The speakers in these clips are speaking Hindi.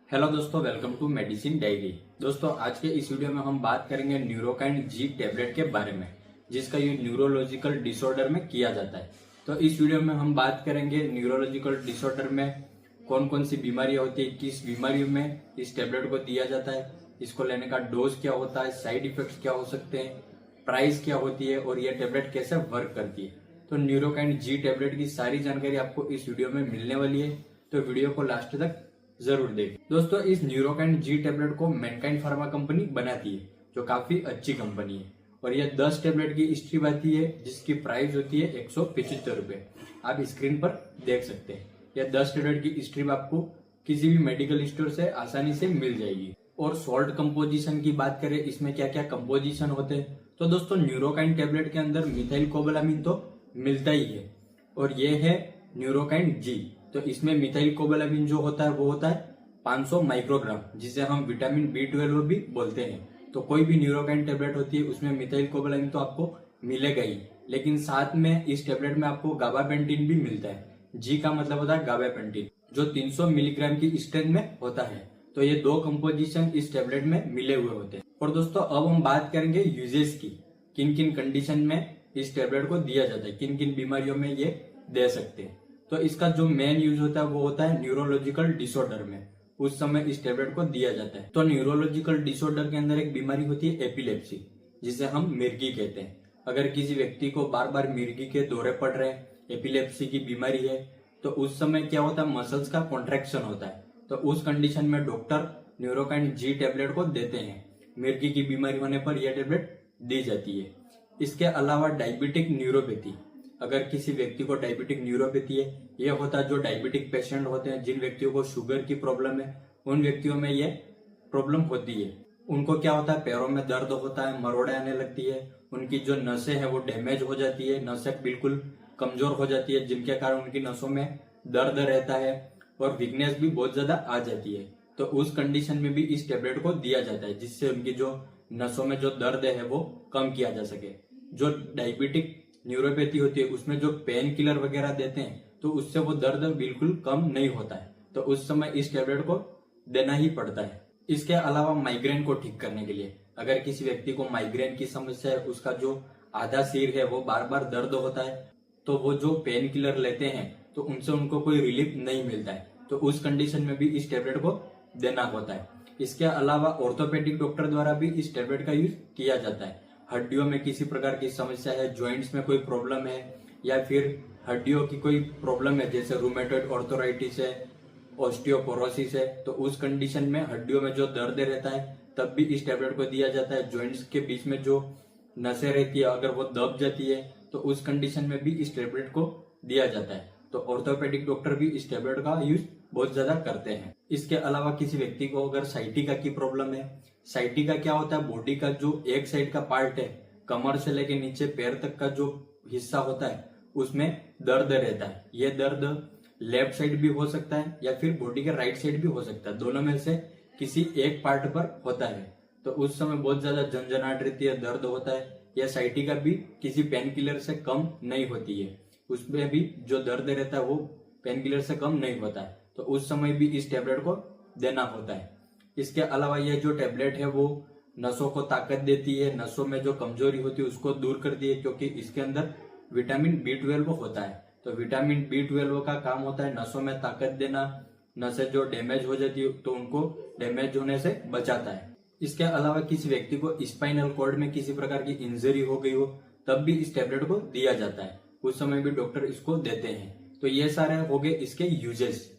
हेलो दोस्तों, वेलकम टू मेडिसिन डायरी। दोस्तों, आज के इस वीडियो में हम बात करेंगे न्यूरोकाइन जी टैबलेट के बारे में, जिसका यूज न्यूरोलॉजिकल डिसऑर्डर में किया जाता है। तो इस वीडियो में हम बात करेंगे न्यूरोलॉजिकल डिसऑर्डर में कौन कौन सी बीमारियां होती है, किस बीमारियों में इस टैबलेट को दिया जाता है, इसको लेने का डोज क्या होता है, साइड इफेक्ट्स क्या हो सकते हैं, प्राइस क्या होती है और यह टैबलेट कैसे वर्क करती है। तो न्यूरोकाइन जी टैबलेट की सारी जानकारी आपको इस वीडियो में मिलने वाली है, तो वीडियो को लास्ट तक जरूर देखें। दोस्तों, इस न्यूरोकाइन जी टैबलेट को मैनकाइंड फार्मा कंपनी बनाती है, जो काफी अच्छी कंपनी है। और यह 10 टैबलेट की स्ट्रिप आती है, जिसकी प्राइस होती है 175 रुपए। आप स्क्रीन पर देख सकते हैं। यह 10 टैबलेट की स्ट्रिप आपको किसी भी मेडिकल स्टोर से आसानी से मिल जाएगी। और सॉल्ट कंपोजिशन की बात करें, इसमें क्या क्या कंपोजिशन होते हैं, तो दोस्तों न्यूरोकाइन टैबलेट के अंदर मिथाइल कोबालामिन तो मिलता ही है, और ये है न्यूरोकाइन जी। तो इसमें मिथाइल कोबालामिन जो होता है वो होता है 500 माइक्रोग्राम, जिसे हम विटामिन B12 भी बोलते हैं। तो कोई भी न्यूरोकाइन टैबलेट होती है उसमें मिथाइल कोबालामिन तो आपको मिलेगा ही, लेकिन साथ में इस टैबलेट में आपको गाबापेंटिन भी मिलता है। जी का मतलब होता है गाबापेंटिन, जो 300 मिलीग्राम की स्ट्रेंथ में होता है। तो ये दो कंपोजिशन इस टैबलेट में मिले हुए होते हैं। और दोस्तों, अब हम बात करेंगे यूजेस की, किन किन कंडीशन में इस टैबलेट को दिया जाता है, किन किन बीमारियों में ये दे सकते हैं। तो इसका जो मेन यूज होता है वो होता है न्यूरोलॉजिकल डिसऑर्डर में, उस समय इस टैबलेट को दिया जाता है। तो न्यूरोलॉजिकल डिसऑर्डर के अंदर एक बीमारी होती है एपिलेप्सी, जिसे हम मिर्गी कहते हैं। अगर किसी व्यक्ति को बार बार मिर्गी के दौरे पड़ रहे हैं, एपिलेप्सी की बीमारी है, तो उस समय क्या होता है, मसल्स का कॉन्ट्रैक्शन होता है। तो उस कंडीशन में डॉक्टर न्यूरोकाइन जी टैबलेट को देते हैं। मिर्गी की बीमारी होने पर यह टैबलेट दी जाती है। इसके अलावा डायबिटिक न्यूरोपैथी, अगर किसी व्यक्ति को डायबिटिक न्यूरोपैथी है, यह होता है जो डायबिटिक पेशेंट होते हैं, जिन व्यक्तियों को शुगर की प्रॉब्लम है, उन व्यक्तियों में यह प्रॉब्लम होती है। उनको क्या होता है, पैरों में दर्द होता है, मरोड़े आने लगती है, उनकी जो नसें हैं वो डैमेज हो जाती है, नसें बिल्कुल कमजोर हो जाती है, जिनके कारण उनकी नसों में दर्द रहता है और वीकनेस भी बहुत ज्यादा आ जाती है। तो उस कंडीशन में भी इस टैबलेट को दिया जाता है, जिससे उनकी जो नसों में जो दर्द है वो कम किया जा सके। जो डायबिटिक न्यूरोपैथी होती है उसमें जो पेन किलर वगैरह देते हैं, तो उससे वो दर्द बिल्कुल कम नहीं होता है। तो उस समय इस टैबलेट को देना ही पड़ता है। इसके अलावा माइग्रेन को ठीक करने के लिए, अगर किसी व्यक्ति को माइग्रेन की समस्या है, उसका जो आधा सिर है वो बार बार दर्द होता है, तो वो जो पेन किलर लेते हैं तो उनसे उनको कोई रिलीफ नहीं मिलता है। तो उस कंडीशन में भी इस टैबलेट को देना होता है। इसके अलावा ऑर्थोपेडिक डॉक्टर द्वारा भी इस टैबलेट का यूज किया जाता है। हड्डियों में किसी प्रकार की समस्या है, ज्वाइंट्स में कोई प्रॉब्लम है, या फिर हड्डियों की कोई प्रॉब्लम है, जैसे रूमेटॉइड आर्थराइटिस है, ऑस्टियोपोरोसिस है, तो उस कंडीशन में हड्डियों में जो दर्द रहता है तब भी इस टैबलेट को दिया जाता है। ज्वाइंट्स के बीच में जो नसें रहती है, अगर वो दब जाती है, तो उस कंडीशन में भी इस टैबलेट को दिया जाता है। तो ऑर्थोपेडिक डॉक्टर भी इस टैबलेट का यूज बहुत ज्यादा करते हैं। इसके अलावा किसी व्यक्ति को अगर साइटिका की प्रॉब्लम है, साइटिका क्या होता है, बॉडी का जो एक साइड का पार्ट है, कमर से लेके नीचे पैर तक का जो हिस्सा होता है, उसमें दर्द रहता है। यह दर्द लेफ्ट साइड भी हो सकता है या फिर बॉडी के राइट साइड भी हो सकता है, दोनों में से किसी एक पार्ट पर होता है। तो उस समय बहुत ज्यादा झंझनाहट रहती है, दर्द होता है। यह साइटिका भी किसी पेन किलर से कम नहीं होती है, उसमें भी जो दर्द रहता है वो पेन किलर से कम नहीं होता है। तो उस समय भी इस टैबलेट को देना होता है। इसके अलावा यह जो टैबलेट है वो नसों को ताकत देती है, नसों में जो कमजोरी होती है उसको दूर करती है, क्योंकि इसके अंदर विटामिन B12 होता है। तो विटामिन B12 का काम होता है नसों में ताकत देना, नसें जो डैमेज हो जाती है तो उनको डैमेज होने से बचाता है। इसके अलावा किसी व्यक्ति को स्पाइनल कॉर्ड में किसी प्रकार की इंजरी हो गई हो, तब भी इस टैबलेट को दिया जाता है, उस समय भी डॉक्टर इसको देते हैं। तो ये सारे हो गए इसके यूजेस।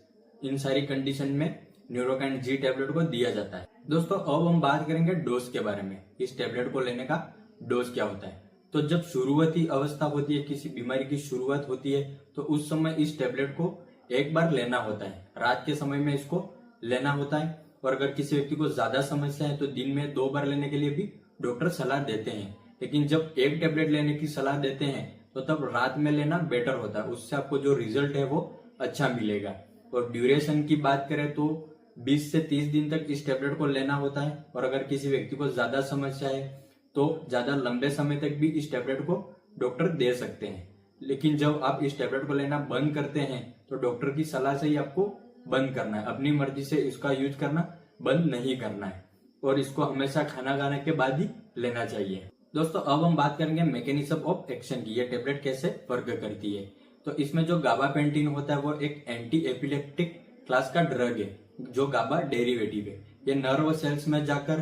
इन सारी कंडीशन में न्यूरोकाइन जी टैबलेट को दिया जाता है। दोस्तों, अब हम बात करेंगे डोज के बारे में, इस टैबलेट को लेने का डोज क्या होता है। तो जब शुरुआती अवस्था होती है, किसी बीमारी की शुरुआत होती है, तो उस समय इस टैबलेट को एक बार लेना होता है, रात के समय में इसको लेना होता है। और अगर किसी व्यक्ति को ज्यादा समस्या है तो दिन में 2 बार लेने के लिए भी डॉक्टर सलाह देते हैं। लेकिन जब एक टैबलेट लेने की सलाह देते हैं तो तब रात में लेना बेटर होता है, उससे आपको जो रिजल्ट है वो अच्छा मिलेगा। और ड्यूरेशन की बात करें तो 20 से 30 दिन तक इस टैबलेट को लेना होता है। और अगर किसी व्यक्ति को ज्यादा समस्या है तो ज्यादा लंबे समय तक भी इस टैबलेट को डॉक्टर दे सकते हैं। लेकिन जब आप इस टैबलेट को लेना बंद करते हैं तो डॉक्टर की सलाह से ही आपको बंद करना है, अपनी मर्जी से इसका यूज करना बंद नहीं करना है और इसको हमेशा खाना खाने के बाद ही लेना चाहिए। दोस्तों अब हम बात करेंगे मैकेनिज्म ऑफ एक्शन की, ये टेबलेट कैसे वर्क करती है। तो इसमें जो गाबापेंटिन होता है वो एक एंटी एपिलेप्टिक क्लास का ड्रग है जो गाबा डेरिवेटिव है। ये नर्व सेल्स में जाकर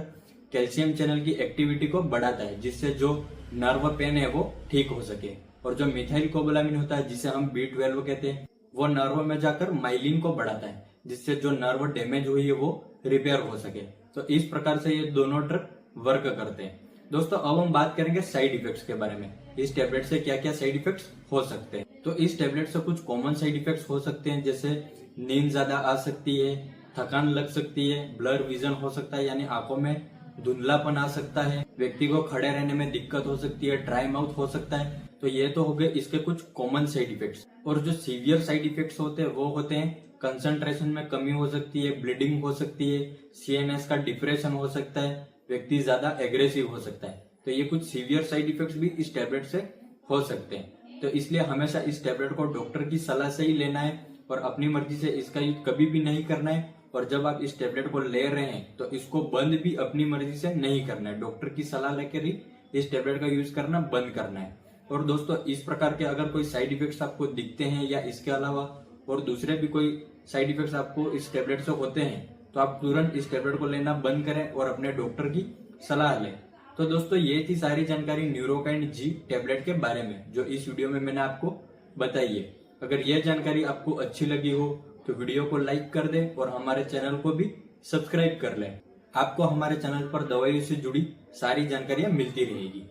कैल्शियम चैनल की एक्टिविटी को बढ़ाता है जिससे जो नर्व पेन है वो ठीक हो सके। और जो मिथाइल कोबालामिन होता है जिसे हम B12 कहते हैं, वो नर्व में जाकर माइलिन को बढ़ाता है जिससे जो नर्व डैमेज हुई है वो रिपेयर हो सके। तो इस प्रकार से ये दोनों ड्रग वर्क करते हैं। दोस्तों अब हम बात करेंगे साइड इफेक्ट्स के बारे में, इस टेबलेट से क्या क्या साइड इफेक्ट्स हो सकते हैं। तो इस टेबलेट से कुछ कॉमन साइड इफेक्ट्स हो सकते हैं, जैसे नींद ज्यादा आ सकती है, थकान लग सकती है, ब्लर विजन हो सकता है यानी आंखों में धुंधलापन आ सकता है, व्यक्ति को खड़े रहने में दिक्कत हो सकती है, ड्राई माउथ हो सकता है। तो ये तो हो गए इसके कुछ कॉमन साइड इफेक्ट्स। और जो सीवियर साइड इफेक्ट्स होते हैं वो होते हैं कंसंट्रेशन में कमी हो सकती है, ब्लीडिंग हो सकती है, CNS का डिप्रेशन हो सकता है, व्यक्ति ज्यादा एग्रेसिव हो सकता है। तो ये कुछ सीवियर साइड इफेक्ट्स भी इस टेबलेट से हो सकते हैं। तो इसलिए हमेशा इस टेबलेट को डॉक्टर की सलाह से ही लेना है और अपनी मर्जी से इसका यूज कभी भी नहीं करना है। और जब आप इस टेबलेट को ले रहे हैं तो इसको बंद भी अपनी मर्जी से नहीं करना है, डॉक्टर की सलाह लेकर ही इस टेबलेट का यूज करना बंद करना है। और दोस्तों इस प्रकार के अगर कोई साइड इफेक्ट्स आपको दिखते हैं या इसके अलावा और दूसरे भी कोई साइड इफेक्ट्स आपको इस टेबलेट से होते हैं तो आप तुरंत इस टेबलेट को लेना बंद करें और अपने डॉक्टर की सलाह लें। तो दोस्तों ये थी सारी जानकारी न्यूरोकाइंड जी टेबलेट के बारे में जो इस वीडियो में मैंने आपको बताई है। अगर यह जानकारी आपको अच्छी लगी हो तो वीडियो को लाइक कर दें और हमारे चैनल को भी सब्सक्राइब कर लें। आपको हमारे चैनल पर दवाइयों से जुड़ी सारी जानकारियां मिलती रहेगी।